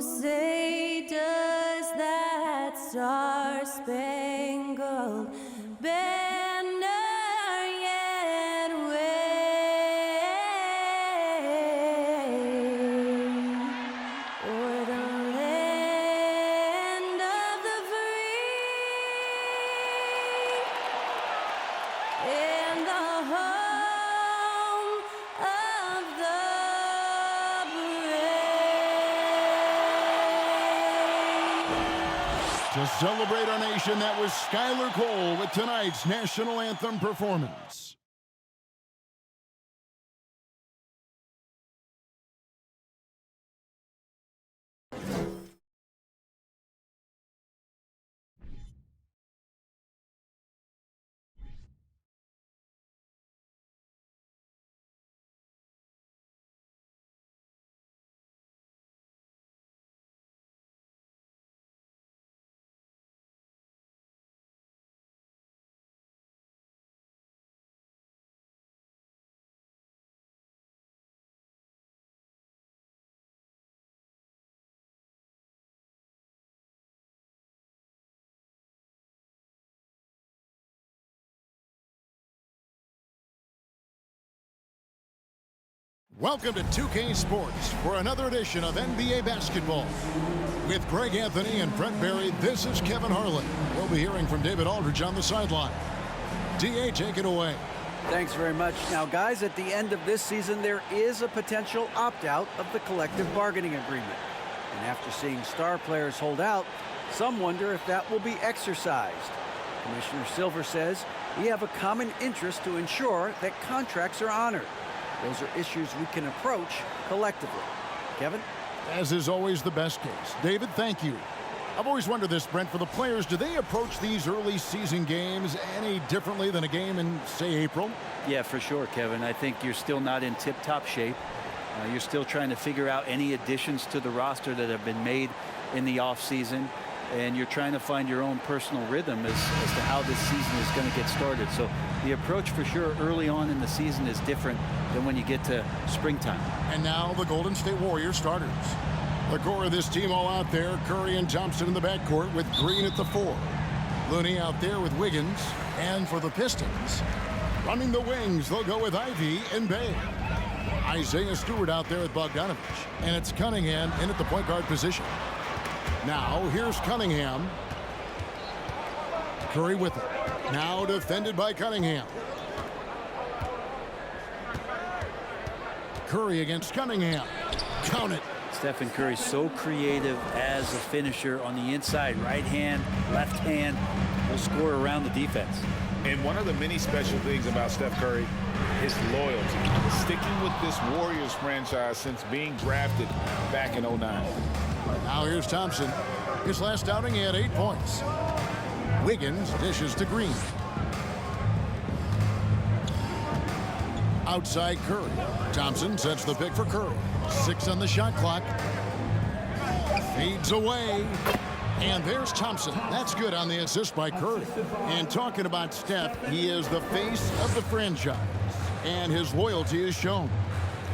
say does that star-spangled banner yet wave o'er the land of the free and the home of the To celebrate our nation, that was Skylar Cole with tonight's national anthem performance. Welcome to 2K Sports for another edition of NBA basketball. With Greg Anthony and Brent Barry, this is Kevin Harlan. We'll be hearing from David Aldridge on the sideline. DA, take it away. Thanks very much. Now, guys, at the end of this season, there is a potential opt-out of the collective bargaining agreement. And after seeing star players hold out, some wonder if that will be exercised. Commissioner Silver says we have a common interest to ensure that contracts are honored. Those are issues we can approach collectively. Kevin? As is always the best case. David, thank you. I've always wondered this, Brent, for the players, do they approach these early season games any differently than a game in, say, April? Yeah, for sure, Kevin. I think you're still not in tip-top shape. You're still trying to figure out any additions to the roster that have been made in the offseason. And you're trying to find your own personal rhythm as to how this season is going to get started. So the approach for sure early on in the season is different than when you get to springtime. And now the Golden State Warriors starters. The core of this team all out there, Curry and Thompson in the backcourt with Green at the 4. Looney out there with Wiggins. And for the Pistons, running the wings, they'll go with Ivy and Bay. Isaiah Stewart out there with Bogdanovich. And it's Cunningham in at the point guard position. Now, here's Cunningham. Curry with it. Now defended by Cunningham. Curry against Cunningham. Count it. Stephen Curry's so creative as a finisher on the inside. Right hand, left hand. Will score around the defense. And one of the many special things about Steph Curry, his loyalty. Sticking with this Warriors franchise since being drafted back in 09. Now here's Thompson. His last outing, he had 8 points. Wiggins dishes to Green. Outside Curry. Thompson sets the pick for Curry. 6 on the shot clock. Fades away. And there's Thompson. That's good on the assist by Curry. And talking about Steph, he is the face of the franchise. And his loyalty is shown.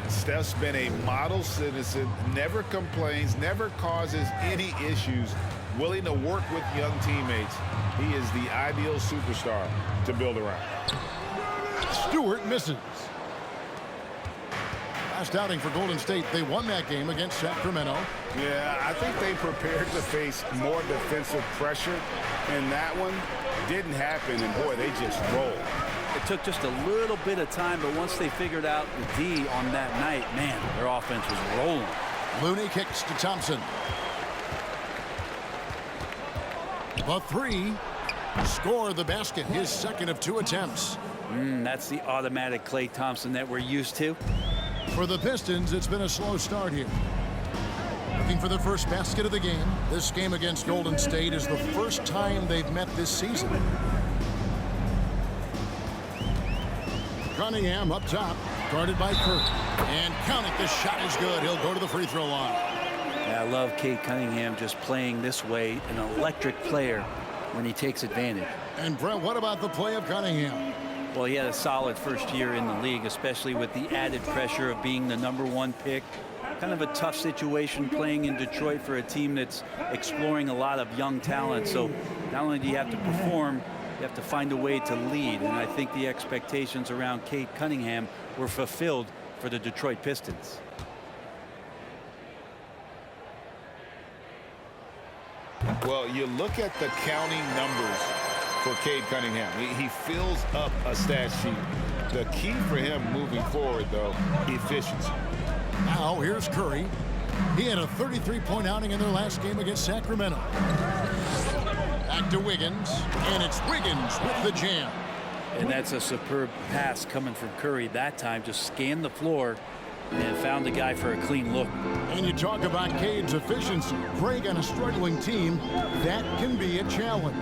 Steph's been a model citizen, never complains, never causes any issues, willing to work with young teammates. He is the ideal superstar to build around. Stewart misses. Last outing for Golden State, they won that game against Sacramento. Yeah, I think they prepared to face more defensive pressure, and that one didn't happen, and boy, they just rolled. It took just a little bit of time, but once they figured out the D on that night, man, their offense was rolling. Looney kicks to Thompson. The 3. Score the basket, his second of 2 attempts. That's the automatic Klay Thompson that we're used to. For the Pistons, it's been a slow start here. Looking for the first basket of the game. This game against Golden State is the first time they've met this season. Cunningham up top, guarded by Curry. And count it, the shot is good. He'll go to the free throw line. Yeah, I love Cade Cunningham just playing this way, an electric player when he takes advantage. And Brent, what about the play of Cunningham? Well, he had a solid first year in the league, especially with the added pressure of being the #1 pick. kind of a tough situation playing in Detroit for a team that's exploring a lot of young talent. So not only do you have to perform, you have to find a way to lead. And I think the expectations around Cade Cunningham were fulfilled for the Detroit Pistons. Well, you look at the counting numbers for Cade Cunningham. He fills up a stat sheet. The key for him moving forward, though, efficiency. Now here's Curry. He had a 33-point outing in their last game against Sacramento. Back to Wiggins, and it's Wiggins with the jam. And that's a superb pass coming from Curry that time. Just scanned the floor and found the guy for a clean look. And you talk about Cade's efficiency. Greg, on a struggling team, that can be a challenge.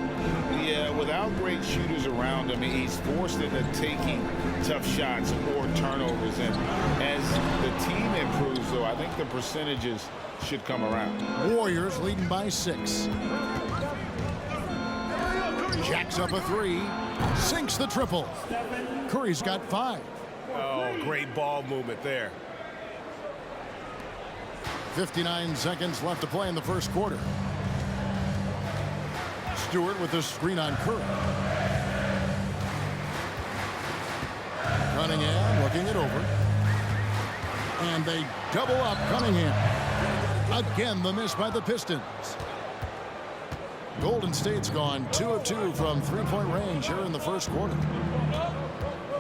Yeah, without great shooters around him, he's forced into taking tough shots or turnovers. And as the team improves, though, I think the percentages should come around. Warriors leading by 6. Jacks up a 3. Sinks the triple. Curry's got 5. Oh, great ball movement there. 59 seconds left to play in the first quarter. Stewart with the screen on Curry. Cunningham looking it over. And they double up Cunningham. Again, the miss by the Pistons. Golden State's gone 2 of 2 from three-point range here in the first quarter.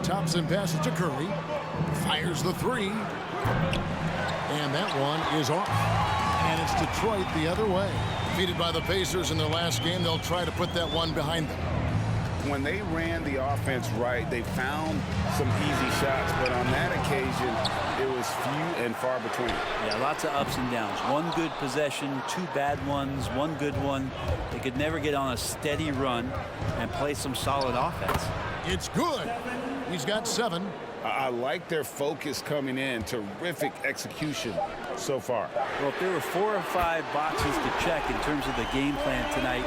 Thompson passes to Curry. Fires the 3. And that one is off. And it's Detroit the other way. Defeated by the Pacers in their last game, they'll try to put that one behind them. When they ran the offense right, they found some easy shots, but on that occasion, it was few and far between. Yeah, lots of ups and downs. One good possession, 2 bad ones, 1 good one. They could never get on a steady run and play some solid offense. It's good. He's got 7. I like their focus coming in. Terrific execution so far. Well, if there were 4 or 5 boxes to check in terms of the game plan tonight,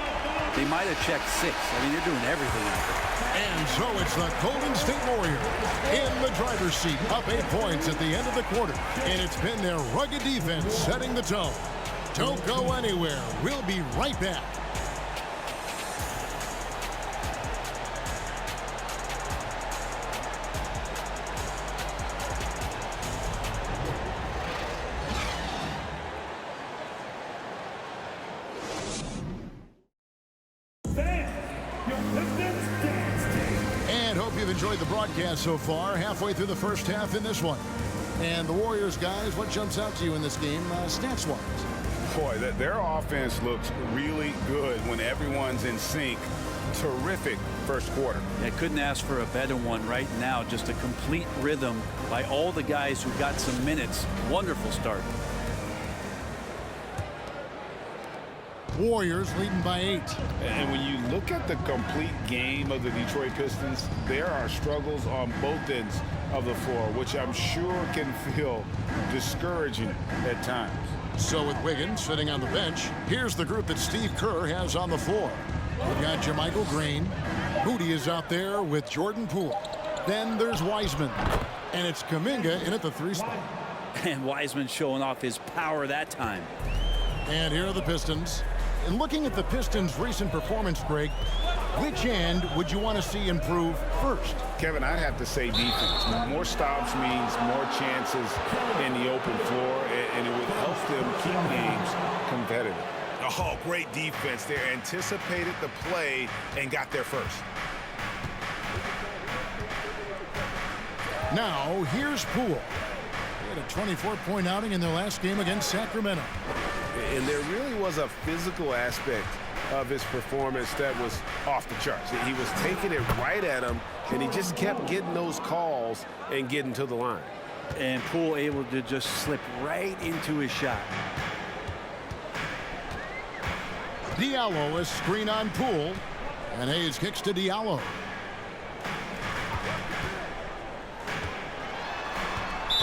they might have checked 6. I mean, they're doing everything out there. And so it's the Golden State Warriors in the driver's seat, up 8 points at the end of the quarter. And it's been their rugged defense setting the tone. Don't go anywhere. We'll be right back. And hope you've enjoyed the broadcast so far. Halfway through the first half in this one. And the Warriors, guys, what jumps out to you in this game, stats-wise? Boy, their offense looks really good when everyone's in sync. Terrific first quarter. I couldn't ask for a better one right now. Just a complete rhythm by all the guys who got some minutes. Wonderful start. Warriors leading by 8. And when you look at the complete game of the Detroit Pistons, there are struggles on both ends of the floor, which I'm sure can feel discouraging at times. So with Wiggins sitting on the bench, here's the group that Steve Kerr has on the floor. We've got Jermichael Green. Moody is out there with Jordan Poole. Then there's Wiseman. And it's Kuminga in at the 3 spot. And Wiseman showing off his power that time. And here are the Pistons. And looking at the Pistons' recent performance, Greg, which end would you want to see improve first? Kevin, I'd have to say defense. More stops means more chances in the open floor, and it would help them keep games competitive. Oh, great defense there. Anticipated the play and got there first. Now, here's Poole. They had a 24-point outing in their last game against Sacramento. And there really was a physical aspect of his performance that was off the charts. He was taking it right at him, and he just kept getting those calls and getting to the line. And Poole able to just slip right into his shot. Diallo is screen on Poole. And Hayes kicks to Diallo.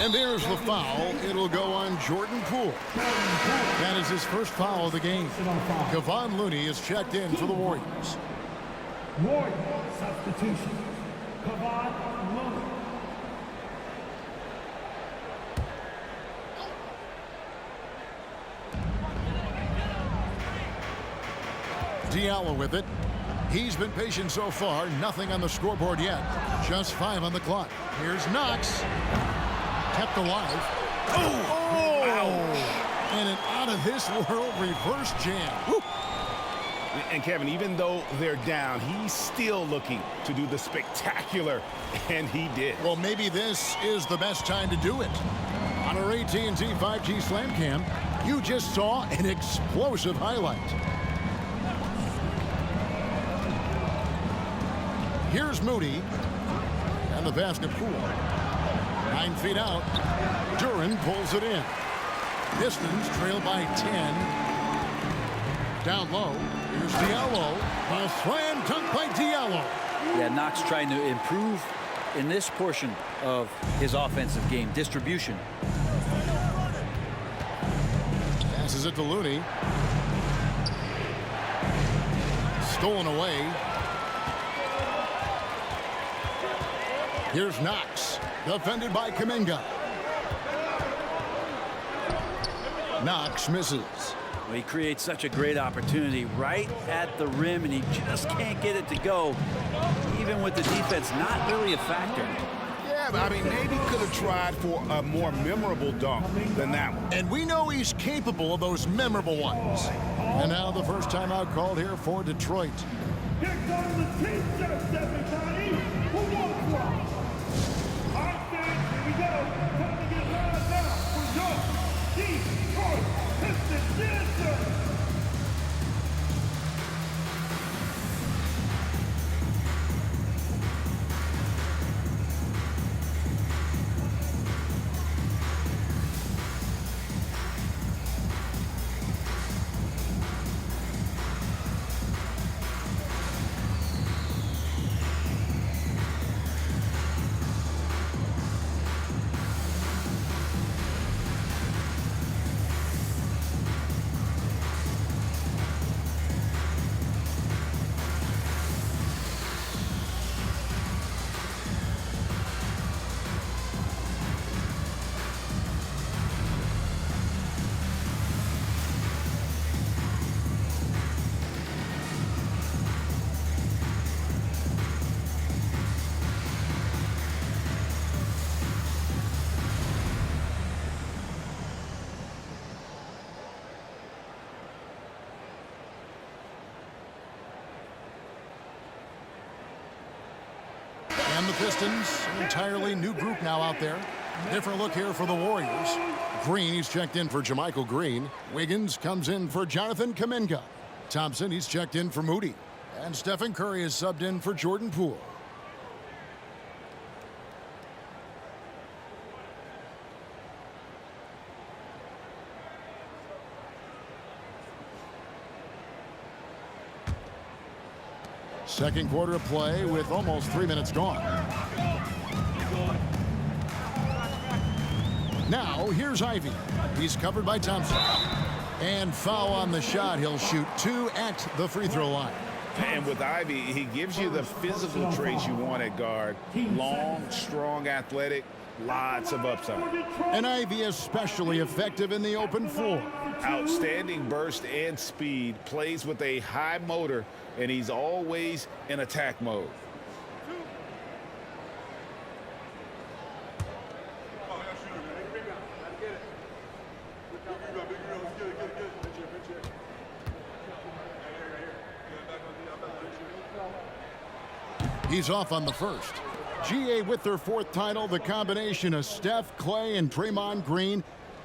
And there's the foul. It'll go on Jordan Poole. That is his first foul of the game. Kevon Looney is checked in for the Warriors. Warriors substitution. Kevon Looney. Diallo with it. He's been patient so far. Nothing on the scoreboard yet. Just 5 on the clock. Here's Knox. Kept alive. And an out-of-this-world reverse jam. Woo. And Kevin, even though they're down, he's still looking to do the spectacular, and he did. Well, maybe this is the best time to do it. On our AT&T 5G Slam Cam, you just saw an explosive highlight. Here's Moody. And the basket pool. 9 feet out. Duran pulls it in. Pistons trail by 10. Down low. Here's Diallo. A slam dunk by Diallo. Yeah, Knox trying to improve in this portion of his offensive game. Distribution. Passes it to Looney. Stolen away. Here's Knox. Defended by Kuminga. Knox misses. Well, he creates such a great opportunity right at the rim, and he just can't get it to go, even with the defense not really a factor. Yeah, but I mean, maybe could have tried for a more memorable dunk than that one. And we know he's capable of those memorable ones. And now the first timeout called here for Detroit. Here comes the T-shirts, everybody. Who wants one? All right, fans, here we go. Time to get lined up for your Detroit Pistons dancers. And the Pistons, an entirely new group now out there. Different look here for the Warriors. Green, he's checked in for Jermichael Green. Wiggins comes in for Jonathan Kuminga. Thompson, he's checked in for Moody. And Stephen Curry is subbed in for Jordan Poole. Second quarter of play with almost 3 minutes gone. Now, here's Ivy. He's covered by Thompson. And foul on the shot. He'll shoot 2 at the free throw line. And with Ivy, he gives you the physical traits you want at guard. Long, strong, athletic, lots of upside. And Ivy especially effective in the open floor. Outstanding burst and speed, plays with a high motor, and he's always in attack mode. He's off on the first. GA with their 4th title, the combination of Steph, Clay, and Draymond Green,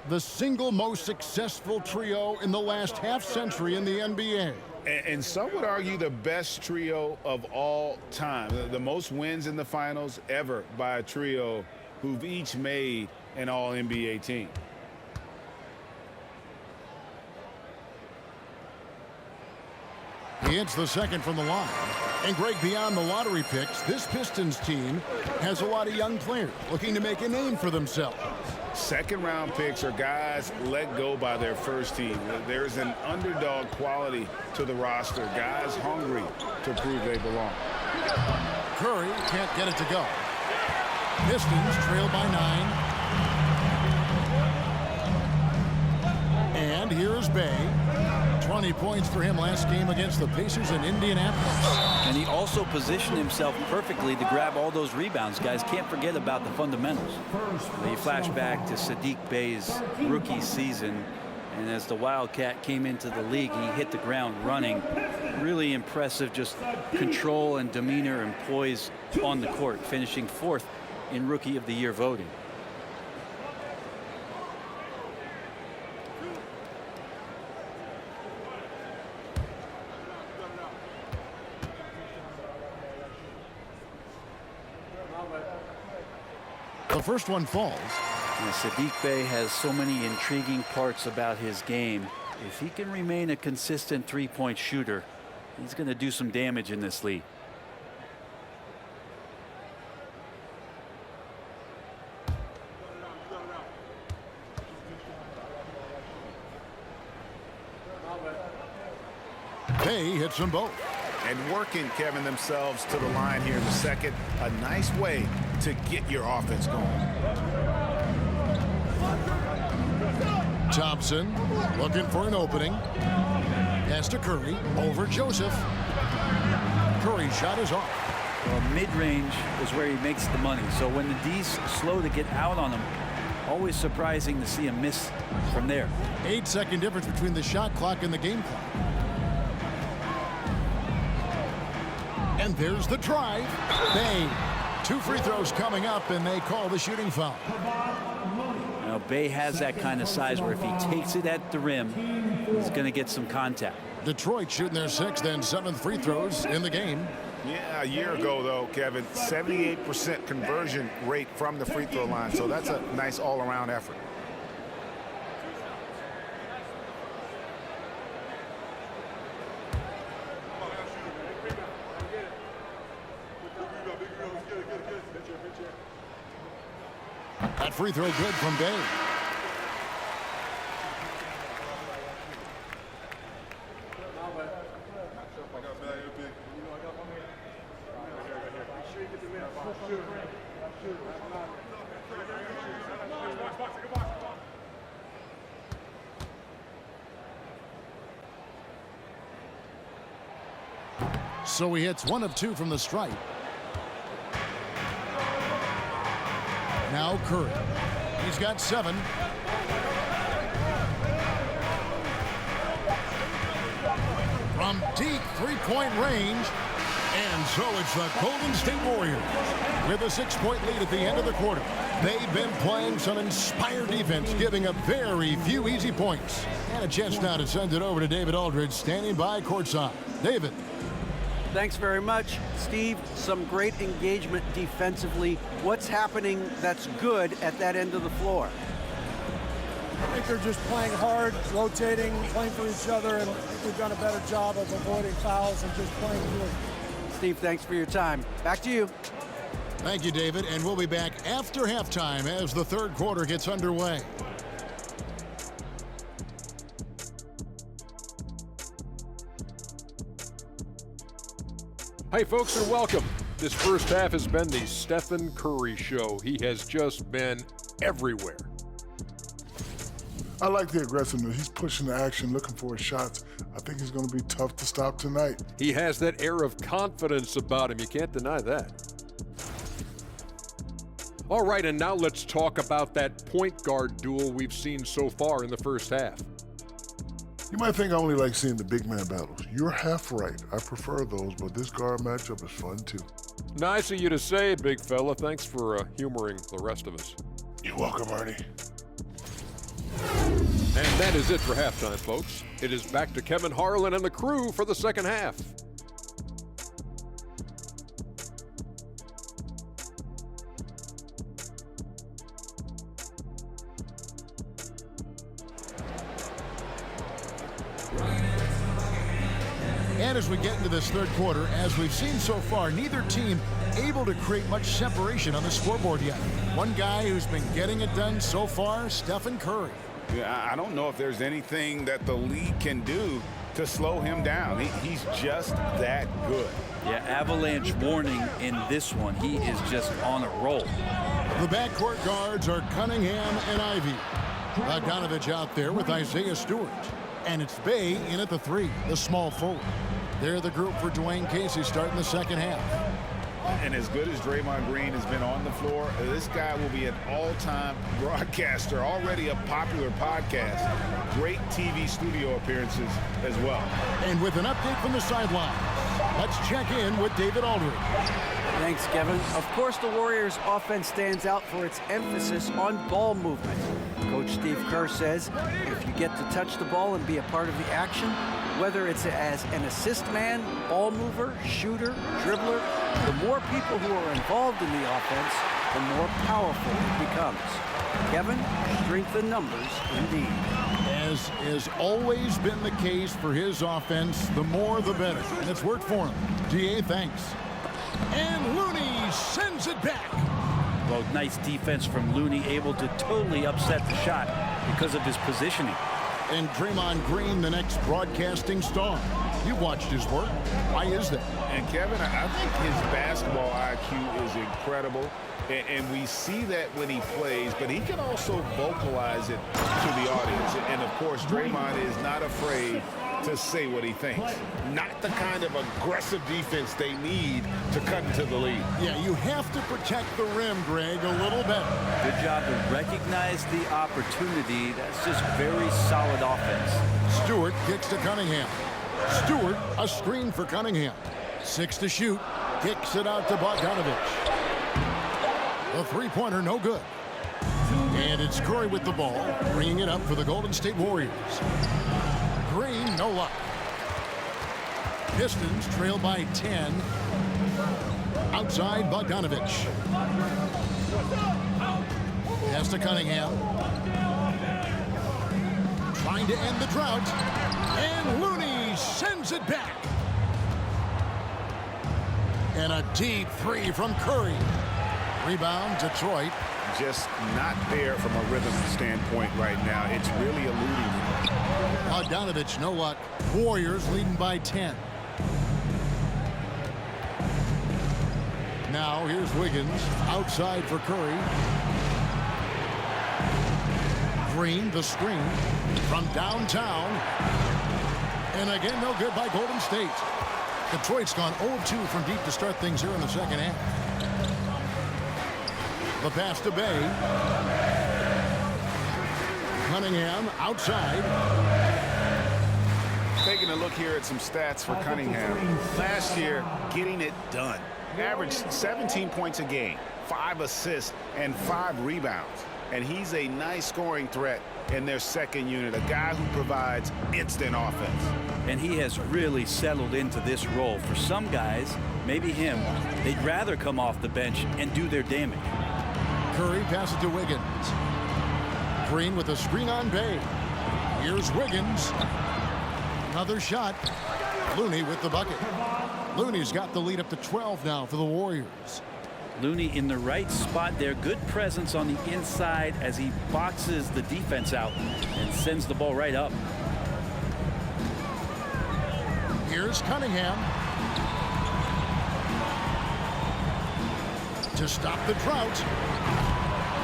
the single most successful trio in the last half-century in the NBA. And some would argue the best trio of all time. The most wins in the finals ever by a trio who've each made an all-NBA team. He hits the second from the line. And Greg, beyond the lottery picks, this Pistons team has a lot of young players looking to make a name for themselves. Second-round picks are guys let go by their first team. There's an underdog quality to the roster. Guys hungry to prove they belong. Curry can't get it to go. Pistons trail by 9. And here's Bay. 20 points for him last game against the Pacers in Indianapolis. And he also positioned himself perfectly to grab all those rebounds. Guys, can't forget about the fundamentals. You flash back to Sadiq Bey's rookie season, and as the Wildcat came into the league, he hit the ground running. Really impressive, just control and demeanor and poise on the court, finishing 4th in Rookie of the Year voting. The first one falls. And Sadiq Bey has so many intriguing parts about his game. If he can remain a consistent three-point shooter, he's going to do some damage in this league. Bey hits them both. And working, Kevin, themselves to the line here in the second. A nice way to get your offense going. Thompson looking for an opening. Pass to Curry over Joseph. Curry's shot is off. Well, mid-range is where he makes the money. So when the D's slow to get out on him, always surprising to see him miss from there. 8-second difference between the shot clock and the game clock. And there's the drive. Bey, 2 free throws coming up, and they call the shooting foul. Now, Bey has that kind of size where if he takes it at the rim, he's going to get some contact. Detroit shooting their 6th and 7th free throws in the game. Yeah, a year ago, though, Kevin, 78% conversion rate from the free throw line. So that's a nice all-around effort. That free throw good from Bey. So he hits 1 of 2 from the stripe. Now Curry. He's got 7. From deep 3-point range. And so it's the Golden State Warriors with a 6-point lead at the end of the quarter. They've been playing some inspired defense, giving up very few easy points. And a chance now to send it over to David Aldridge, standing by courtside. David. Thanks very much, Steve. Some great engagement defensively. What's happening that's good at that end of the floor? I think they're just playing hard, rotating, playing for each other, and I think we've done a better job of avoiding fouls and just playing good. Steve, thanks for your time. Back to you. Thank you, David, and we'll be back after halftime as the third quarter gets underway. Hey, folks, and welcome. This first half has been the Stephen Curry show. He has just been everywhere. I like the aggressiveness. He's pushing the action, looking for his shots. I think he's going to be tough to stop tonight. He has that air of confidence about him. You can't deny that. All right, and now let's talk about that point guard duel we've seen so far in the first half. You might think I only like seeing the big man battles. You're half right. I prefer those, but this guard matchup is fun too. Nice of you to say, big fella. Thanks for humoring the rest of us. You're welcome, Ernie. And that is it for halftime, folks. It is back to Kevin Harlan and the crew for the second half. And as we get into this third quarter, as we've seen so far, neither team able to create much separation on the scoreboard yet. One guy who's been getting it done so far, Stephen Curry. Yeah, I don't know if there's anything that the league can do to slow him down. He's just that good. Yeah, avalanche warning in this one. He is just on a roll. The backcourt guards are Cunningham and Ivey. Bogdanovich out there with Isaiah Stewart. And it's Bay in at the 3, the small forward. They're the group for Dwayne Casey starting the second half. And as good as Draymond Green has been on the floor, this guy will be an all-time broadcaster, already a popular podcast. Great TV studio appearances as well. And with an update from the sideline, let's check in with David Aldridge. Thanks, Kevin. Of course, the Warriors' offense stands out for its emphasis on ball movement. Coach Steve Kerr says if you get to touch the ball and be a part of the action, whether it's as an assist man, ball mover, shooter, dribbler, the more people who are involved in the offense, the more powerful it becomes. Kevin, strength in numbers indeed. As has always been the case for his offense, the more the better. And it's worked for him. DA, thanks. And Looney sends it back. Well, nice defense from Looney, able to totally upset the shot because of his positioning. And Draymond Green, the next broadcasting star. You've watched his work. Why is that? And Kevin, I think his basketball IQ is incredible. And we see that when he plays, but he can also vocalize it to the audience. And of course, Draymond is not afraid to say what he thinks. Not the kind of aggressive defense they need to cut into the lead. Yeah, you have to protect the rim, Greg, a little better. Good job to recognize the opportunity. That's just very solid offense. Stewart kicks to Cunningham. Stewart, a screen for Cunningham. 6 to shoot. Kicks it out to Bogdanovich. The three-pointer, no good. And it's Curry with the ball, bringing it up for the Golden State Warriors. Green, no luck. Pistons trail by 10. Outside, Bogdanovich. Pass to Cunningham. Trying to end the drought. And Looney sends it back. And a deep 3 from Curry. Rebound, Detroit. Just not there from a rhythm standpoint right now. It's really eluding him. Bogdanovich, no luck. Warriors leading by 10. Now here's Wiggins outside for Curry. Green, the screen from downtown. And again, no good by Golden State. Detroit's gone 0-2 from deep to start things here in the second half. The pass to Bay. Cunningham outside. Taking a look here at some stats for Cunningham. Last year, getting it done. Averaged 17 points a game, 5 assists, and 5 rebounds. And he's a nice scoring threat in their second unit, a guy who provides instant offense. And he has really settled into this role. For some guys, maybe him, they'd rather come off the bench and do their damage. Curry passes to Wiggins. Green with a screen on Bay. Here's Wiggins. Another shot. Looney with the bucket. Looney's got the lead up to 12 now for the Warriors. Looney in the right spot there. Good presence on the inside as he boxes the defense out and sends the ball right up. Here's Cunningham. To stop the drought.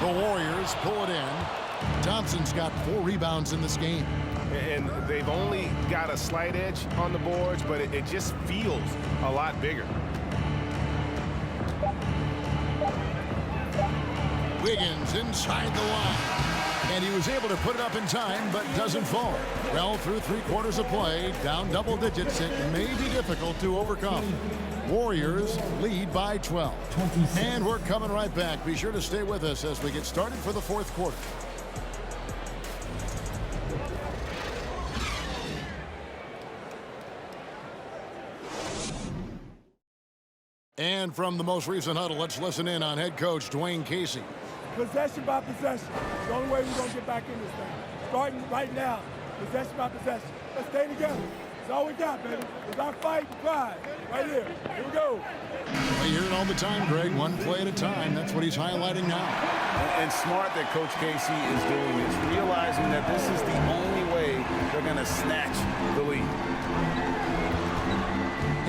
The Warriors pull it in. Thompson's got 4 rebounds in this game. And they've only got a slight edge on the boards, but it just feels a lot bigger. Wiggins inside the line. And he was able to put it up in time, but doesn't fall. Well, through 3 quarters of play, down double digits, it may be difficult to overcome. Warriors lead by 12. And we're coming right back. Be sure to stay with us as we get started for the 4th quarter. And from the most recent huddle, let's listen in on head coach Dwayne Casey. Possession by possession. The only way we're going to get back in this thing. Starting right now, possession by possession. Let's stay together. It's all we got, baby. It's our fight and pride. Right here. Here we go. We hear it all the time, Greg. One play at a time. That's what he's highlighting now. And smart that Coach Casey is doing this, realizing that this is the only way they're going to snatch the lead.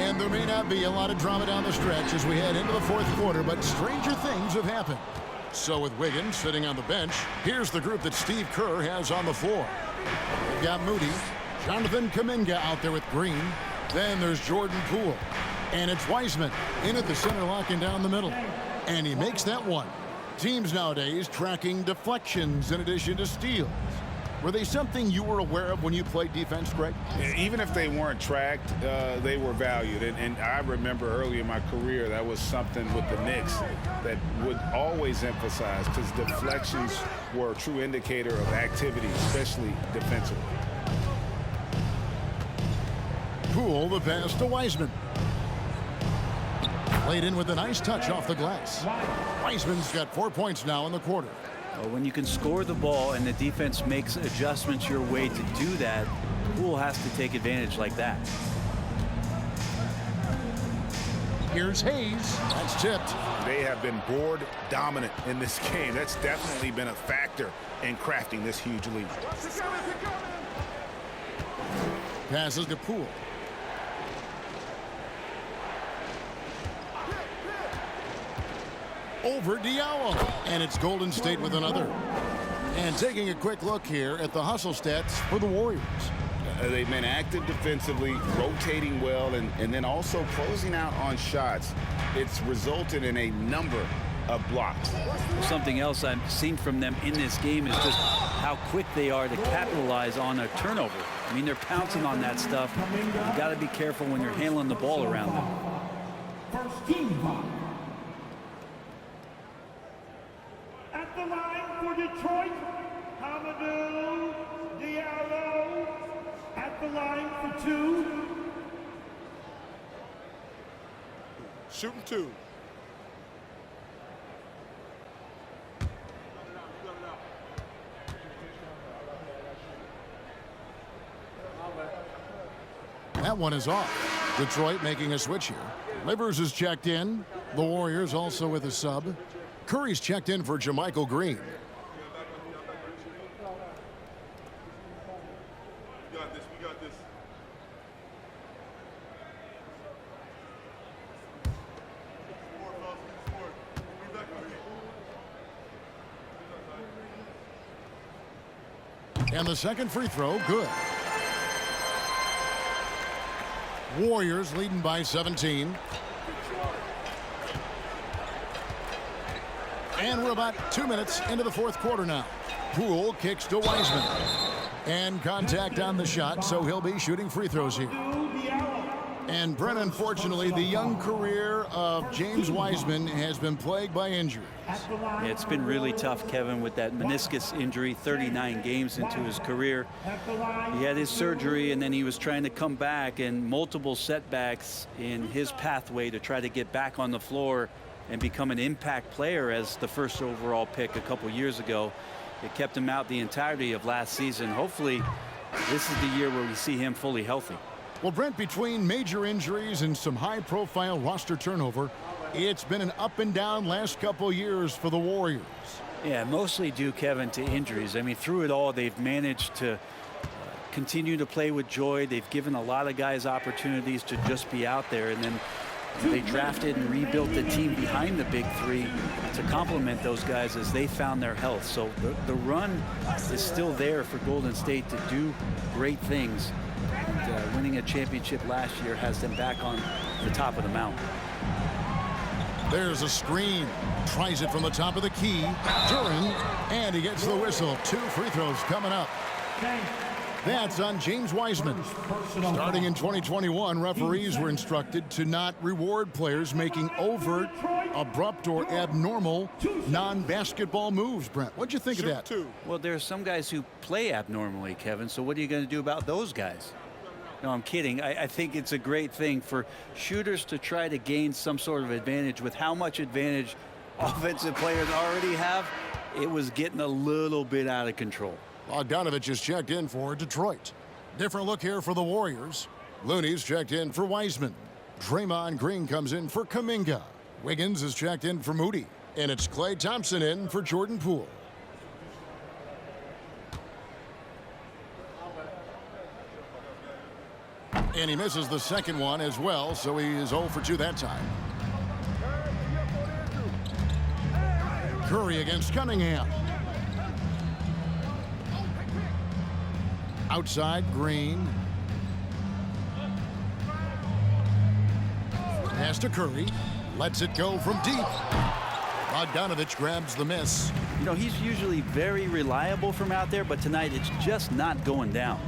And there may not be a lot of drama down the stretch as we head into the 4th quarter, but stranger things have happened. So with Wiggins sitting on the bench, here's the group that Steve Kerr has on the floor. They've got Moody, Jonathan Kuminga out there with Green. Then there's Jordan Poole. And it's Wiseman in at the center, locking down the middle. And he makes that one. Teams nowadays tracking deflections in addition to steals. Were they something you were aware of when you played defense, Greg? Even if they weren't tracked, they were valued. And I remember early in my career, that was something with the Knicks that would always emphasize, because deflections were a true indicator of activity, especially defensively. Poole, the pass to Wiseman. Played in with a nice touch off the glass. Wiseman's got 4 points now in the quarter. When you can score the ball and the defense makes adjustments your way to do that, Poole has to take advantage like that. Here's Hayes. That's tipped. They have been board dominant in this game. That's definitely been a factor in crafting this huge lead. Passes to Poole. Over Diallo. And it's Golden State with another. And taking a quick look here at the hustle stats for the Warriors. They've been active defensively, rotating well, and then also closing out on shots. It's resulted in a number of blocks. Something else I've seen from them in this game is just how quick they are to capitalize on a turnover. I mean, they're pouncing on that stuff. You got to be careful when you're handling the ball around them. First team foul. At the line for Detroit, Hamidou Diallo. At the line for 2. Shooting 2. That one is off. Detroit making a switch here. Livers is checked in. The Warriors also with a sub. Curry's checked in for Jermichael Green. We got this. We got this. And the second free throw, good. Warriors leading by 17. And we're about 2 minutes into the fourth quarter now. Poole kicks to Wiseman. And contact on the shot, so he'll be shooting free throws here. And Brent, unfortunately, the young career of James Wiseman has been plagued by injuries. Yeah, it's been really tough, Kevin, with that meniscus injury, 39 games into his career. He had his surgery, and then he was trying to come back, and multiple setbacks in his pathway to try to get back on the floor and become an impact player as the first overall pick a couple years ago. It kept him out the entirety of last season. Hopefully, this is the year where we see him fully healthy. Well, Brent, between major injuries and some high-profile roster turnover, it's been an up-and-down last couple years for the Warriors. Yeah, mostly due, Kevin, to injuries. I mean, through it all, they've managed to continue to play with joy. They've given a lot of guys opportunities to just be out there, and then they drafted and rebuilt the team behind the big three to complement those guys as they found their health. So the run is still there for Golden State to do great things. And, winning a championship last year has them back on the top of the mountain. There's a screen. Tries it from the top of the key. Duran, and he gets the whistle. 2 free throws coming up. That's on James Wiseman. Starting in 2021, referees were instructed to not reward players making overt, abrupt, or abnormal non-basketball moves. Brent, what'd you think of that? Well, there are some guys who play abnormally, Kevin, so what are you going to do about those guys? No, I'm kidding. I think it's a great thing for shooters to try to gain some sort of advantage. With how much advantage offensive players already have, it was getting a little bit out of control. Bogdanovich is checked in for Detroit. Different look here for the Warriors. Looney's checked in for Wiseman. Draymond Green comes in for Kuminga. Wiggins is checked in for Moody. And it's Klay Thompson in for Jordan Poole. And he misses the second one as well, so he is 0 for 2 that time. Curry against Cunningham. Outside, Green. Pass to Curry. Lets it go from deep. Bogdanovich grabs the miss. You know, he's usually very reliable from out there, but tonight it's just not going down.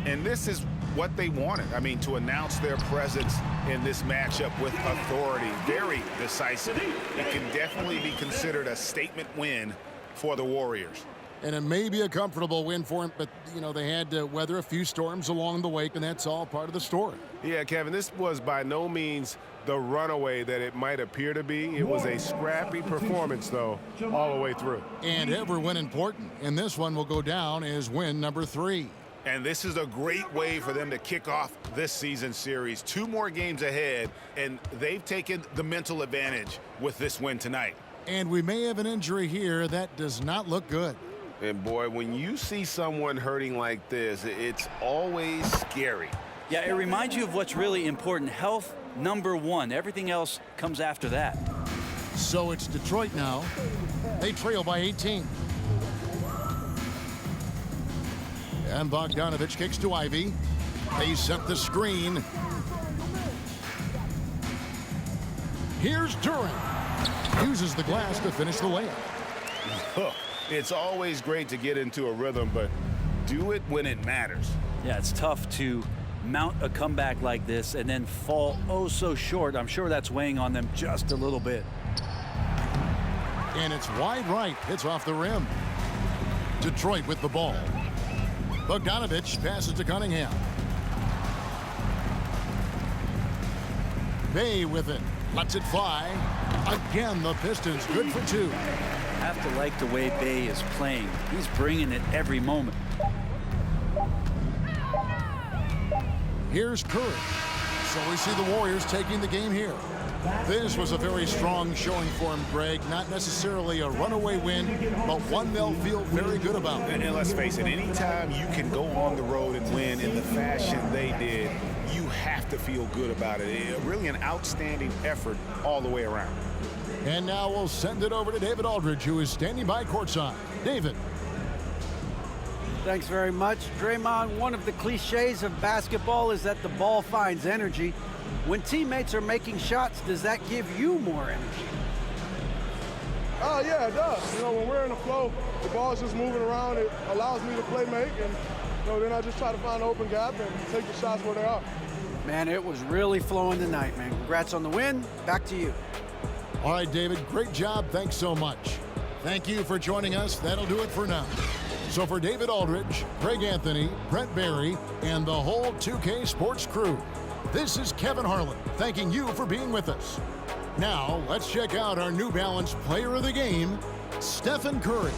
And this is what they wanted. I mean, to announce their presence in this matchup with authority, very decisive. It can definitely be considered a statement win for the Warriors. And it may be a comfortable win for him, but, you know, they had to weather a few storms along the way, and that's all part of the story. Yeah, Kevin, this was by no means the runaway that it might appear to be. It was a scrappy performance, though, all the way through. And every win important. And this one will go down as win number 3. And this is a great way for them to kick off this season series. 2 more games ahead, and they've taken the mental advantage with this win tonight. And we may have an injury here that does not look good. And, boy, when you see someone hurting like this, it's always scary. Yeah, it reminds you of what's really important. Health, number 1. Everything else comes after that. So it's Detroit now. They trail by 18. And Bogdanovich kicks to Ivy. They set the screen. Here's Duran. Uses the glass to finish the layup. It's always great to get into a rhythm, but do it when it matters. Yeah, it's tough to mount a comeback like this and then fall oh so short. I'm sure that's weighing on them just a little bit. And it's wide right. It's off the rim. Detroit with the ball. Bogdanovich passes to Cunningham. Bay with it. Lets it fly. Again, the Pistons good for 2. Have to like the way Bay is playing. He's bringing it every moment. Here's Curry. So we see the Warriors taking the game here. This was a very strong showing for him, Greg. Not necessarily a runaway win, but one they'll feel very good about. And let's face it, anytime you can go on the road and win in the fashion they did, you have to feel good about it. Really an outstanding effort all the way around. And now we'll send it over to David Aldridge, who is standing by courtside. David. Thanks very much. Draymond, one of the cliches of basketball is that the ball finds energy. When teammates are making shots, does that give you more energy? Oh, yeah, it does. You know, when we're in the flow, the ball's just moving around. It allows me to play make, and, you know, then I just try to find an open gap and take the shots where they are. Man, it was really flowing tonight, man. Congrats on the win. Back to you. All right, David, great job. Thanks so much. Thank you for joining us. That'll do it for now. So for David Aldridge, Greg Anthony, Brett Barry, and the whole 2K Sports crew, this is Kevin Harlan thanking you for being with us. Now, let's check out our New Balance player of the game, Stephen Curry.